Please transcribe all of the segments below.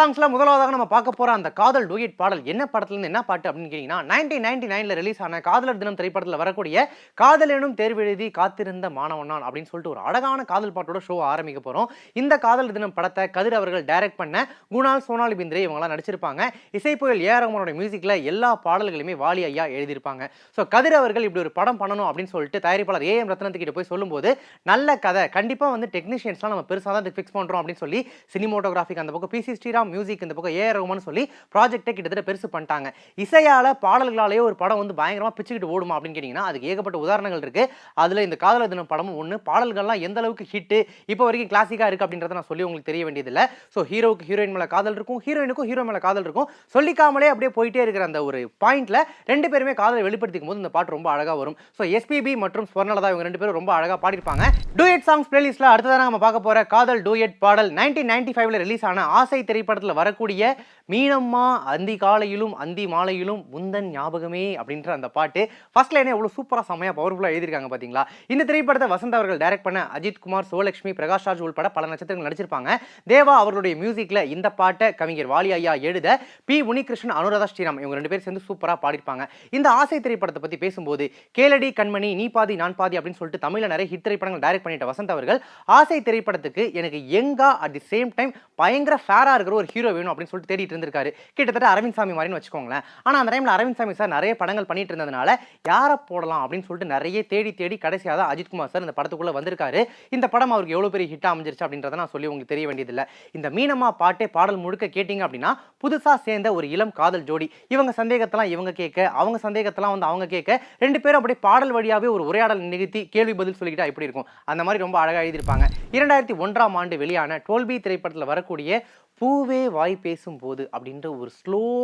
சாங்ஸ்ல முதலாவதாக நம்ம பார்க்க போற அந்த காதல் டூயட் பாடல் என்ன படத்துல இருந்து என்ன பாட்டு அப்படின்னு கேட்டீங்கன்னா 1999ல ரிலீஸ் ஆன காதலர் தினம் திரைப்படத்துல வரக்கூடிய காதல் எனும் தேர்வு எழுதி காத்திருந்த மாணவன் நான் அப்படின்னு சொல்லிட்டு ஒரு அழகான காதல் பாட்டோட ஷோ ஆரம்பிக்க போறோம். இந்த காதலர் தினம் படத்தை கதிர் அவர்கள் டைரக்ட் பண்ண குணால், சோனாலி பிந்திரே இவங்கலாம் நடிச்சிருப்பாங்க. இசைப்புயல் ஏ ஆர் ரஹ்மானோட மியூசிக்ல எல்லா பாடல்களையுமே வாலி ஐயா எழுதியிருப்பாங்க. ஸோ கதிர் அவர்கள் இப்படி ஒரு படம் பண்ணணும் அப்படின்னு சொல்லிட்டு தயாரிப்பாளர் ஏ.எம். ரத்னத்துக்கிட்ட போய் சொல்லும்போது நல்ல கதை கண்டிப்பா வந்து டெக்னீஷியன்ஸ்லாம் நம்ம பெருசாக தான் ஃபிக்ஸ் பண்றோம் அப்படின்னு சொல்லி சினிமோட்டோகிராஃபிக் அந்த பக்கம் பிசி ஸ்ரீராம் மியூசிக் இந்த பக்கம் ஏ ஆர் ரஹ்மான் சொல்லி ப்ராஜெக்டை கிட்டத்தட்ட பெருசு பண்ணிட்டாங்க. இசையால பாடல்களாலேயே ஒரு படம் வந்து பயங்கரமா பிச்சுக்கிட்டு ஓடுமா அப்படின்னு கேட்டீங்கன்னா அதுக்கு ஏகப்பட்ட உதாரணங்கள் இருக்கு. அதுல இந்த காதலர் தினம் படமும் ஒன்று. பாடல்கள்லாம் எந்த அளவுக்கு ஹிட் இப்போ வரைக்கும் கிளாசிக்கா இருக்கு அப்படின்றத நான் சொல்லி உங்களுக்கு தெரிய வேண்டியதில்லை. ஸோ ஹீரோவுக்கு ஹீரோயின் மேல காதல் இருக்கும், ஹீரோயினுக்கும் ஹீரோ மேல காதல் இருக்கும். சொல்லிக்காமலே அப்படியே போயிட்டே இருக்கிற அந்த ஒரு பாயிண்ட்ல ரெண்டு பேருமே காதலை வெளிப்படுத்திக்கும் போது இந்த பாட்டு ரொம்ப அழகா வரும். ஸோ எஸ்பிபி மற்றும் ஸ்வர்ணலதா இவங்க ரெண்டு பேரும் ரொம்ப அழகா பாடிருப்பாங்க. டூயட் சாங்ஸ் பிளேலிஸ்ட்ல அடுத்ததாக நம்ம பார்க்க போற காதல் டூயட் பாடல் 1995ல ரிலீஸ் ஆன ஆசை திரைப்படத்தில் வரக்கூடிய மீனம்மா அந்தி காலையிலும் அந்தி மாலையிலும் முந்தன் ஞாபகமே அப்படின்ற அந்த பாட்டு ஃபர்ஸ்ட் லைனே எவ்வளவு சூப்பரா செமையா பவர்ஃபுல்லா எழுதிருக்காங்க பாத்தீங்களா. இந்த திரைப்படத்தை வசந்த் அவர்கள் டைரக்ட் பண்ண அஜித் குமார், சிவலட்சுமி, பிரகாஷ் ராஜ் உள்பட பல நட்சத்திரங்கள் நடிச்சிருப்பாங்க. தேவா அவர்களுடைய மியூசிக்ல இந்த பாட்டை கவிஞர் வாலி ஐயா எழுத பி முனிகிருஷ்ணன், அனுராதா ஸ்ரீராம் இவங்க ரெண்டு பேரும் சேர்ந்து சூப்பரா பாடிருப்பாங்க. இந்த ஆசை திரைப்படத்தை பத்தி பேசும்போது கேளடி கண்மணி நீ பாதி நான் பாதி அப்படின்னு சொல்லிட்டு தமிழ்ல நிறைய ஹிட் திரைப்படங்கள் டைரக்ட் பண்ணிட்ட வசந்த் அவர்கள் ஆசை திரைப்படத்துக்கு எனக்கு எங்கா அட் தி சேம் டைம் பயங்கர ஃபேரா இருக்கிற ஒரு ஹீரோ வேணும் அப்படின்னு சொல்லிட்டு தேடிட்டு இருந்திருக்காரு. கிட்டத்தட்ட அரவிந்த் சாமி மாதிரின்னு வச்சுக்கோங்களேன். ஆனா அந்த டைம்ல அரவிந்த் சாமி சார் நிறைய படங்கள் பண்ணிட்டு இருந்ததுனால யாரை போடலாம் அப்படின்னு சொல்லிட்டு நிறைய தேடி தேடி கடைசியாக தான் அஜித் குமார் சார் இந்த படத்துக்குள்ள வந்திருக்காரு. இந்த படம் அவருக்கு எவ்வளவு பெரிய ஹிட் அமைஞ்சிருச்சு அப்படின்றத நான் சொல்லி உங்களுக்கு தெரிய வேண்டியதில்லை. இந்த மீனம்மா பாட்டே பாடல் முழுக்க கேட்டீங்க அப்படின்னா புதுசா சேர்ந்த ஒரு இளம் காதல் ஜோடி, இவங்க சந்தேகத்தெல்லாம் இவங்க கேட்க, அவங்க சந்தேகத்தெல்லாம் வந்து அவங்க கேட்க, ரெண்டு பேரும் அப்படியே பாடல் வழியாவே ஒரு உரையாடல் நிகழ்த்தி கேள்வி பதில் சொல்லிக்கிட்டா எப்படி இருக்கும் அந்த மாதிரி ரொம்ப அழகா எழுதியிருப்பாங்க. 2001ஆம் ஆண்டு வெளியான 12B திரைப்படத்தில் வரக்கூடிய பூவே வாய் பேசும் போது அப்படின்ற ஒரு ஸ்லோ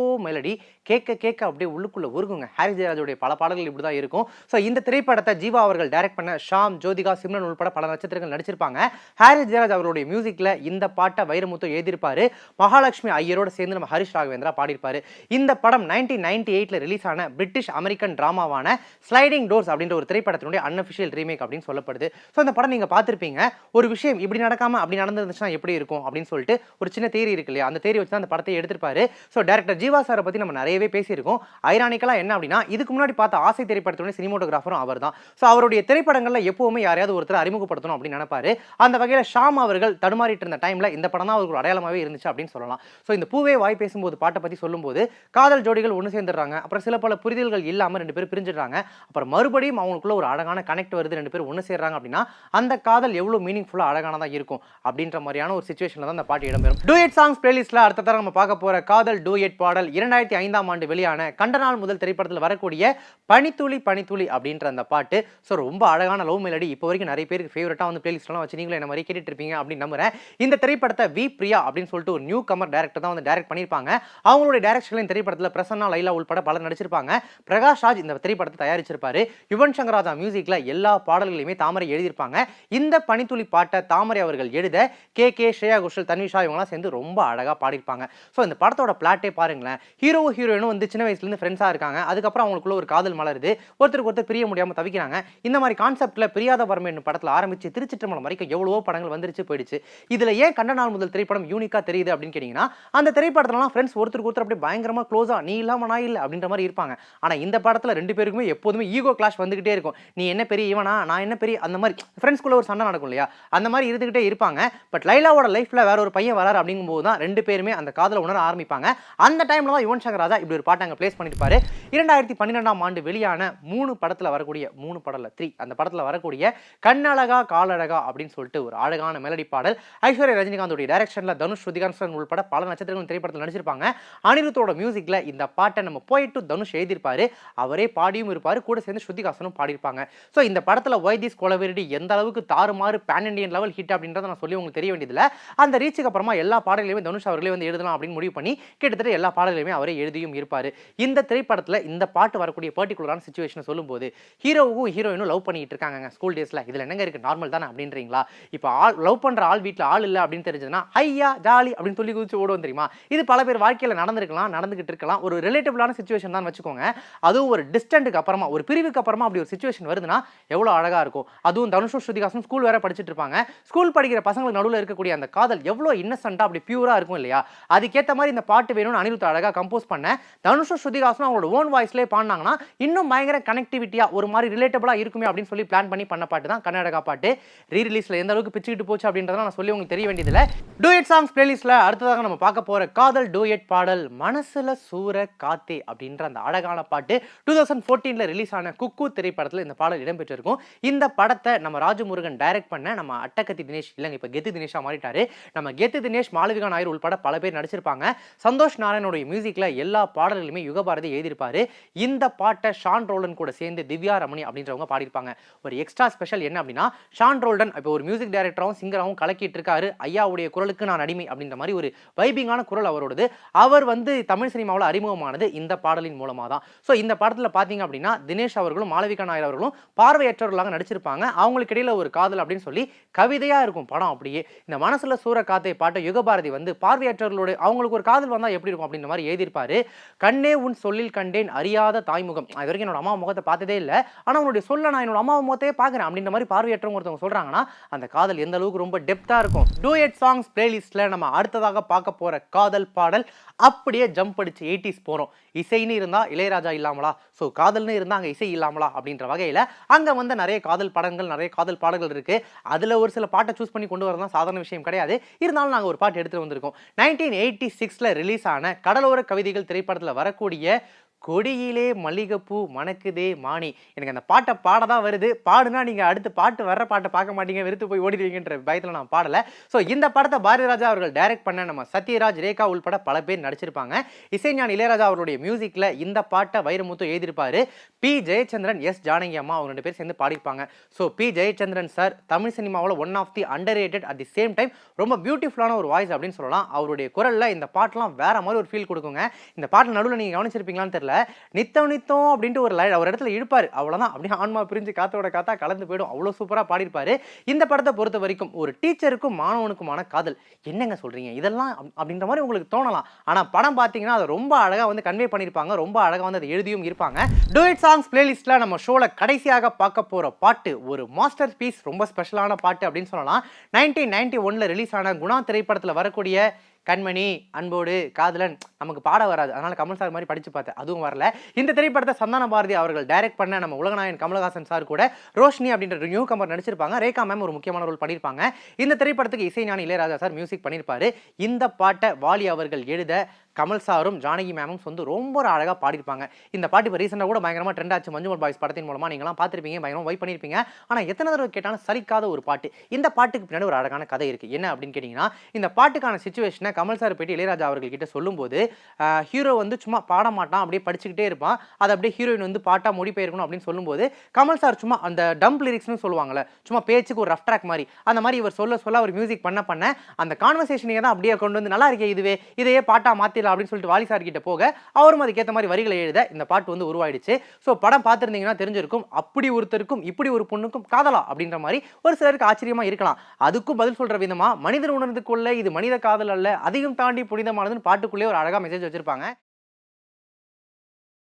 மெலடி கேட்க கேட்க அப்படியே உள்ளுக்குள்ள உருகுங்க. ஹாரி ஜெயராஜோடைய பல பாடல்கள் இப்படி தான் இருக்கும். ஸோ இந்த திரைப்படத்தை ஜீவா அவர்கள் டைரக்ட் பண்ண ஷாம், ஜோதிகா, சிம்ரன் உள்பட பல நட்சத்திரங்கள் நடிச்சிருப்பாங்க. ஹாரி ஜெயராஜ் அவருடைய மியூசிக்ல இந்த பாட்டை வைரமுத்து எழுதியிருப்பாரு. மகாலட்சுமி ஐயரோட சேர்ந்து நம்ம ஹரிஷ் ராகவேந்திரா பாடியிருப்பாரு. இந்த படம் 1998ல ரிலீஸ் ஆன பிரிட்டிஷ் அமெரிக்கன் டிராமாவான ஸ்லைடிங் டோர்ஸ் அப்படின்ற ஒரு திரைப்படத்தினுடைய அன்அஃபிஷியல் ரீமேக் அப்படின்னு சொல்லப்படுது. ஸோ இந்த படம் நீங்க பார்த்திருப்பீங்க. ஒரு விஷயம் இப்படி நடக்காம அப்படி நடந்துருந்துச்சுன்னா எப்படி இருக்கும் அப்படின்னு சொல்லிட்டு ஒரு சின்ன தேரி இருக்கு இல்லையா, அந்த தேரி வச்சு தான் அந்த படத்தை எடுத்திருப்பாரு. ஸோ டைரக்டர் ஜீவா சாரை பத்தி நம்ம நிறையவே பேசியிருக்கோம். ஐரானிக்கலா என்ன அப்படின்னா இதுக்கு முன்னாடி பார்த்த ஆசை திரைப்படத்துடைய சினிமோட்டோகிராஃபரும் அவர் தான். ஸோ அவருடைய திரைப்படங்கள்ல எப்பவுமே யாரையாவது ஒருத்தர் அறிமுகப்படுத்தணும் அப்படின்னு நினைப்பாரு. அந்த வகையில ஷாம் அவர்கள் தடுமாறிட்டு இருந்த டைம்ல இந்த படம் தான் அவருக்கு அடையாளமாவே இருந்துச்சு அப்படின்னு சொல்லலாம். ஸோ இந்த பூவே வாய் பேசும்போது பாட்டை பத்தி சொல்லும்போது காதல் ஜோடிகள் ஒன்று சேர்ந்துடுறாங்க. அப்புறம் சில பல புரிதல்கள் இல்லாம ரெண்டு பேரும் பிரிஞ்சிடுறாங்க. அப்புறம் மறுபடியும் அவங்களுக்குள்ள ஒரு அழகான கனெக்ட் வருது, ரெண்டு பேரும் ஒன்று சேர்றாங்க அப்படின்னா அந்த காதல் எவ்வளவு மீனிங்ஃபுல்லா அழகானதா இருக்கும் அப்படின்ற மாதிரியான ஒரு சிச்சுவேஷன்ல தான் அந்த பாட்டு இடம்பெறும். டூயட் சாங்ஸ் பிளேலிஸ்ட்ல அடுத்த தடவை நம்ம பார்க்க போற காதல் டூயட் பாடல் 2005ஆம் ஆண்டு வெளியான கண்டநாள் முதல் திரைப்படத்தில் வரக்கூடிய பனித்துளி பனித்துளி அப்படின்ற அந்த பாட்டு. ஸோ ரொம்ப அழகான லவ் மெலடி. இப்போ வரைக்கும் நிறைய பேருக்கு ஃபேவரட்டா வந்து பிளேலிஸ்ட்லாம் வச்சு நீங்களும் என்ன மாதிரி கேட்டுட்டு இருப்பீங்க அப்படின்னு நம்புறேன். இந்த திரைப்படத்தை வி பிரியா அப்படின்னு சொல்லிட்டு ஒரு நியூ கமர் டைரக்டர் தான் வந்து டைரக்ட் பண்ணியிருப்பாங்க. அவங்களுடைய டைரக்ஷன்ல இந்த திரைப்படத்தில் பிரசன்னா, லைலா உள்பட பலர் நடிச்சிருப்பாங்க. பிரகாஷ் ராஜ் இந்த திரைப்படத்தை தயாரிச்சிருப்பாரு. யுவன் சங்கர் ராஜா மியூசிக்ல எல்லா பாடல்களையுமே தாமரை எழுதியிருப்பாங்க. இந்த பனித்துளி பாட்டை தாமரை அவர்கள் எழுத கே ஸ்ரேயா கோஷல், தன்விஷா இவங்கலாம் சேர்ந்து ரொம்ப அழகா பாடியிருப்பாங்க. ஸோ இந்த படத்தோட பிளாட்டே பாருங்களேன். ஹீரோவும் ஹீரோயினும் வந்து சின்ன வயசுல இருந்து ஃப்ரெண்ட்ஸா இருக்காங்க. அதுக்கப்புறம் அவங்களுக்குள்ள ஒரு காதல் மலருது. ஒருத்தருக்கு ஒருத்தர் பிரிய முடியாம தவிக்கிறாங்க. இந்த மாதிரி கான்செப்ட்ல பிரியாத வரம்பு படத்துல ஆரம்பிச்சு திருச்சிற்றம்பலம் வரைக்கும் எவ்வளவோ படங்கள் வந்துருச்சு போயிடுச்சு. இதுல ஏன் கண்டநாள் முதல் திரைப்படம் யூனிக்கா தெரியுது அப்படின்னு கேட்டீங்கன்னா அந்த திரைப்படத்துலலாம் ஃப்ரெண்ட்ஸ் ஒருத்தருக்கு ஒருத்தர் அப்படியே பயங்கரமா க்ளோஸா நீ இல்லாம நான் இல்லை அப்படின்ற மாதிரி இருப்பாங்க. ஆனா இந்த படத்துல ரெண்டு பேருக்குமே எப்போதுமே ஈகோ கிளாஷ் வந்துகிட்டே இருக்கும். நீ என்ன பெரிய இவனா, நான் என்ன பெரிய, அந்த மாதிரி ஃப்ரெண்ட்ஸ்குள்ள ஒரு சண்டை நடக்கும் இல்லையா, அந்த மாதிரி இருந்துகிட்டே இருப்பாங்க. பட் லைலாவோட லைஃப்ல வேற ஒரு பையன் வராரு அப்படிங்கும்போது தான் ரெண்டு பேருமே அந்த காதலை உணர ஆரம்பிப்பாங்க. அந்த டைம்ல தான் யுவன் சங்கர் ராஜா இப்படி ஒரு பாட்டை அங்க பிளேஸ் பண்ணிருப்பாரு. 2012ஆம் ஆண்டு வெளியான 3 படத்துல வரக்கூடிய 3 படம்ல 3 அந்த படத்துல வரக்கூடிய கண்ணழகா காலழகா அப்படின்னு சொல்லிட்டு ஒரு அழகான மெலடி பாடல். ஐஸ்வர்யா ரஜினிகாந்தோட டைரக்ஷன்ல தனுஷ், ஸ்ருதிகாசன் உள்பட பல நட்சத்திரங்கள் திரைப்படத்தில் நடிச்சிருப்பாங்க. அனிருத்தோட மியூசிக்ல இந்த பாட்டை நம்ம போயிட்டு தனுஷ் எழுதியிருப்பாரு. அவரே பாடியும் இருப்பாரு, கூட சேர்ந்து ஸ்ருதிகாசனும் பாடியிருப்பாங்க. ஸோ இந்த படத்துல வைதிஸ் கொலவெரிடி எந்த அளவுக்கு தாறுமாறு பேன் இண்டியன் லெவல் ஹிட் அப்படின்றத நான் சொல்லி உங்களுக்கு தெரிய வேண்டியதில்லை. அந்த ரீச்சுக்கு அப்புறமா எல்லா பாடல்களையுமே தனுஷ் அவர்களே வந்து எழுதலாம் அப்படின்னு முடிவு பண்ணி கிட்டத்தட்ட எல்லா பாடல்களையுமே அவரே எழுதியும் இருப்பாரு. இந்த திரைப்படத்துல இந்த பாட்டு வரக்கூடிய பர்டிகுலரான சிச்சுவேஷனை சொல்லும்போது ஹீரோவும் ஹீரோயினும் லவ் பண்ணிட்டு இருக்காங்க ஸ்கூல் டேஸ்ல. இதுல என்னங்க இருக்கு, நார்மல் தானே அப்படின்றீங்களா? இப்போ லவ் பண்ற ஆள் வீட்டுல ஆள் இல்லை அப்படின்னு தெரிஞ்சதுன்னா ஐயா ஜாலி அப்படின்னு சொல்லி குதிச்சு ஓடுவோம் தெரியுமா. இது பல பேர் வாழ்க்கையில நடந்திருக்கலாம், நடந்துகிட்டு இருக்கலாம். ஒரு ரிலேட்டபிளான சிச்சுவேஷன் தான் வச்சுக்கோங்க. அதுவும் ஒரு டிஸ்டன்ட்டுக்கு அப்புறமா, ஒரு பிரிவுக்கு அப்புறமா அப்படி ஒரு சிச்சுவேஷன் வருதுன்னா எவ்வளவு அழகா இருக்கும். அதுவும் தனுஷும் ஸ்ருதிகாசனும் ஸ்கூல் வேற படிச்சுட்டு இருப்பாங்க. ஸ்கூல் படிக்கிற பசங்களுக்கு நடுவில் இருக்கக்கூடிய அந்த காதல் எவ்வளவு இன்னசென்ட்டா அப்படி பியூரா இருக்கும் இல்லையா, அதுக்கேற்ற மாதிரி இந்த பாட்டு வேணும்னு அனிருத் அழகா கம்போஸ் பண்ண தனுஷும் ஸ்ருதிஹாசனும் அவங்களோட ஓன் வாய்ஸ்லேயே பாடினாங்கன்னா இன்னும் பயங்கர கனெக்டிவிட்டியா ஒரு மாதிரி ரிலேட்டபிளா இருக்குமே அப்படின்னு சொல்லி பிளான் பண்ணி பண்ண பாட்டு தான் கர்நாடகா பாட்டு. ரீ ரிலீஸ்ல எந்த அளவுக்கு பிச்சுக்கிட்டு போச்சு அப்படின்றத நான் சொல்லி உங்களுக்கு தெரிய வேண்டியதில்லை. டூயட் சாங்ஸ் பிளேலிஸ்ட்ல அடுத்ததாக நம்ம பார்க்க போற காதல் டூயட் பாடல் மனசுல சூற காத்தே அப்படின்ற அந்த அழகான பாட்டு 2014ல ரிலீஸ் ஆன குக்கு திரைப்படத்தில் இந்த பாடல் இடம்பெற்றிருக்கும். இந்த படத்தை நம்ம ராஜமுருகன் டைரக்ட் பண்ண நம்ம அட்டகத்தி தினேஷ் இல்லைங்க இப்ப கெத்து தினேஷா மாறிட்டாரு. நம்ம கெத்து தினேஷ், மாளவிகா நாயர் உள்பட பல பேர் நடிச்சிருப்பாங்க. சந்தோஷ் நாராயணோட மியூசிக்ல எல்லா பாடல்களுமே யுகபாரதி எழுதியிருப்பாரு. இந்த பாட்டை ஷான் ரோல்டன் கூட சேர்ந்து திவ்யா ரமணி அப்படின்றவங்க பாடியிருப்பாங்க. ஒரு எக்ஸ்ட்ரா ஸ்பெஷல் என்ன அப்படின்னா, ஷான் ரோல்டன் இப்போ ஒரு மியூசிக் டைரக்டராகவும் சிங்கராகவும் கலக்கிட்டு இருக்காரு. ஐயாவுடைய குரலுக்கு நான் அடிமை அப்படின்ற மாதிரி ஒரு வைபிங்கான குரல் அவரோடது. அவர் வந்து தமிழ் சினிமாவில் அறிமுகமானது இந்த பாடலின் மூலமா தான். ஸோ இந்த படத்தில் பார்த்தீங்க அப்படின்னா தினேஷ் அவர்களும் மாளவிகா நாயர் அவர்களும் பார்வையற்றவர்களாக நடிச்சிருப்பாங்க. அவங்களுக்கு இடையில ஒரு காதல் அப்படின்னு சொல்லி கவிதையா இருக்கும் படம். அப்படியே இந்த மனசுல சூற காத்தை பாட்டை யுகபாரதி வந்து பார்வையற்றவர்களோட அவங்களுக்கு ஒரு காதல் வந்தா எப்படி இருக்கும் அப்படின்ற மாதிரி எழுதியிருப்பாரு. கண்ணே உன் சொல்லில் கண்டேன் அறியாத தாய்முகம், அது வரைக்கும் என்னோட அம்மா முகத்தை பார்த்ததே இல்லை, ஆனால் உன்னுடைய சொல்ல நான் என்னோட அம்மா முகத்தையே பார்க்குறேன் அப்படின்ற மாதிரி பார்வையற்றவங்க ஒருத்தவங்க சொல்றாங்கன்னா அந்த காதல் எந்த அளவுக்கு ரொம்ப டெப்தா இருக்கும். டூயட் சாங்ஸ் பிளேலிஸ்ட்ல நம்ம அடுத்ததாக பார்க்க போற காதல் பாடல் அப்படியே ஜம்ப் அடிச்சு 80s போறோம். இசைன்னு இருந்தா இளையராஜா இல்லாமலா, ஸோ காதல்னு இருந்தா அங்கே இசை இல்லாமலா அப்படின்ற வகையில் அங்கே வந்து நிறைய காதல் படங்கள் நிறைய காதல் பாடல்கள் இருக்கு. அதில் ஒரு சில பாட்டை சூஸ் பண்ணி கொண்டு வரதான் சாதாரண விஷயம் கிடையாது. இருந்தாலும் நாங்கள் ஒரு பாட்டு எடுத்துட்டு வந்திருக்கோம். 1986ல ரிலீஸ் ஆன கடலோர கவிதைகள் திரைப்படத்தில் வரக்கூடிய கொடியிலே மல்லிகைப்பூ மணக்குதே மானி. எனக்கு அந்த பாட்டை பாடதான் வருது, பாடுனா நீங்க அடுத்து பாட்டு வர்ற பாட்டை பார்க்க மாட்டீங்க, வெறுத்து போய் ஓடிடுவீங்கன்ற பயத்தில் நான் பாடல. ஸோ இந்த படத்தை பாரதிராஜா அவர்கள் டைரக்ட் பண்ண நம்ம சத்யராஜ், ரேகா உள்பட பல பேர் நடிச்சிருப்பாங்க. இசைஞானி இளையராஜா அவருடைய மியூசிக்ல இந்த பாட்டை வைரமுத்து எழுதியிருப்பாரு. பி ஜெயச்சந்திரன், எஸ் ஜானகி அம்மா அவங்க 2 பேர் சேர்ந்து பாடியிருப்பாங்க. So P Jayachandran sir Tamil சினிமாவில் one of the underrated at the same time ரொம்ப பியூட்டிஃபுல்லான ஒரு வாய்ஸ் அப்படின்னு சொல்லலாம். அவருடைய குரல்ல இந்த பாட்டெல்லாம் வேற மாதிரி ஒரு ஃபீல் கொடுக்குங்க. இந்த பாட்டு நடுவில் நீங்க கவனிச்சிருப்பீங்களான்னு தெரியல, நித்தம் நித்தம் அப்படின்ட்டு ஒரு இடத்துல இழுப்பாரு, அவ்வளவுதான் அப்படியே ஆன்மா பிரிஞ்சு காத்தோட காத்தா கலந்து போயிடும். அவ்வளவு சூப்பரா பாடியிருப்பாரு. இந்த படத்தை பொறுத்த வரைக்கும் ஒரு டீச்சருக்கும் மாணவனுக்குமான காதல் என்னங்க சொல்றீங்க இதெல்லாம் அப்படின்ற மாதிரி உங்களுக்கு தோணலாம். ஆனா படம் பார்த்தீங்கன்னா அதை ரொம்ப அழகா வந்து கன்வே பண்ணியிருப்பாங்க, ரொம்ப அழகா வந்து அதை எழுதியும் இருப்பாங்க. டூயட் சாங்ஸ் பிளேலிஸ்ட்ல நம்ம ஷோல கடைசியாக பார்க்க போற பாட்டு ஒரு மாஸ்டர் பீஸ், ரொம்ப ஸ்பெஷலான பாட்டு அப்படின்னு சொல்லலாம். 1991ல ரிலீஸ் ஆன குணா திரைப்படத்தில் வரக்கூடிய கண்மணி, அன்போடு, காதலன் நமக்கு பாட வராது, அதனால கமல் சார் மாதிரி படிச்சு பார்த்தேன், அதுவும் வரல. இந்த திரைப்படத்தை சந்தான பாரதி அவர்கள் டைரக்ட் பண்ண நம்ம உலகநாயகன் கமலஹாசன் சார் கூட ரோஷினி அப்படின்ற நியூ கமர் நடிச்சிருப்பாங்க. ரேகா மேம் ஒரு முக்கியமான ரோல் பண்ணியிருப்பாங்க. இந்த திரைப்படத்துக்கு இசைஞானி இளையராஜா சார் மியூசிக் பண்ணியிருப்பாரு. இந்த பாட்டை வாலி அவர்கள் எழுத கமல் சாரும் ஜானகி மேமும் வந்து ரொம்ப அழகாக பாடியிருப்பாங்க. இந்த பாட்டு இப்போ ரீசெண்டாக கூட பயங்கரமாக ட்ரெண்ட் ஆச்சு. மஞ்சுமல் பாய்ஸ் படத்தின் மூலமாக நீங்களாம் பார்த்துருப்பீங்க, பயங்கரமாக வைப் பண்ணியிருப்பீங்க. ஆனால் எத்தனை தடவை கேட்டாலும் சலிக்காத ஒரு பாட்டு. இந்த பாட்டுக்கு பின்னாடி ஒரு அழகான கதை இருக்குது. என்ன அப்படின்னு கேட்டிங்கன்னா, இந்த பாட்டுக்கான சிச்சுவேஷனை கமல் சார் போயிட்டு இளையராஜா அவர்கள் கிட்ட சொல்லும்போது ஹீரோ வந்து சும்மா பாட மாட்டான், அப்படியே படிச்சுக்கிட்டே இருப்பான், அதை அப்படியே ஹீரோயின் வந்து பாட்டாக மொழிபெயர்க்கணும் அப்படின்னு சொல்லும்போது கமல் சார் சும்மா அந்த டம்ப் லிரிக்ஸ்னு சொல்லுவாங்கள்ல, சும்மா பேச்சுக்கு ஒரு ரஃப் ட்ராக் மாதிரி, அந்த மாதிரி இவர் சொல்ல சொல்ல அவர் மியூசிக் பண்ண அந்த கான்வர்சேஷனையே தான் அப்படியே கொண்டு வந்து நல்லா இருக்கே இதுவே இதையே பாட்டா மாத்திடலாம் அப்படின்னு சொல்லிட்டு வாலி சார் கிட்ட போக அவரும் அதுக்கேற்ற மாதிரி வரிகளை எழுத இந்த பாட்டு வந்து உருவாயிடுச்சு. ஸோ படம் பார்த்துருந்தீங்கன்னா தெரிஞ்சிருக்கும், அப்படி ஒருத்தருக்கும் இப்படி ஒரு பொண்ணுக்கும் காதலா அப்படின்ற மாதிரி ஒரு சிலருக்கு ஆச்சரியமா இருக்கலாம். அதுக்கும் பதில் சொல்ற விதமா மனிதன் உணர்ந்து கொள்ள இது மனித காதல் அல்ல, அதையும் தாண்டி புனிதமானதுன்னு பாட்டுக்குள்ளே ஒரு அழகா மெசேஜ் வச்சிருப்பாங்க.